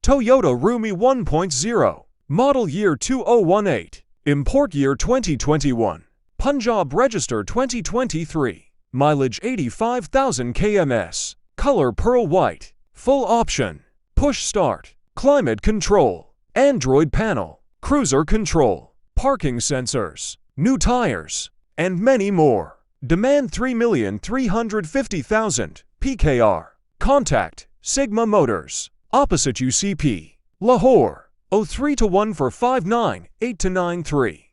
Toyota Roomy 1.0, model year 2018, import year 2021, Punjab Register 2023, mileage 85,000 kms, color pearl white, full option, push start, climate control, Android panel, cruiser control, parking sensors, new tires, and many more. Demand 3,350,000 PKR. Contact Sigma Motors, opposite UCP, Lahore, 0321 459 8293.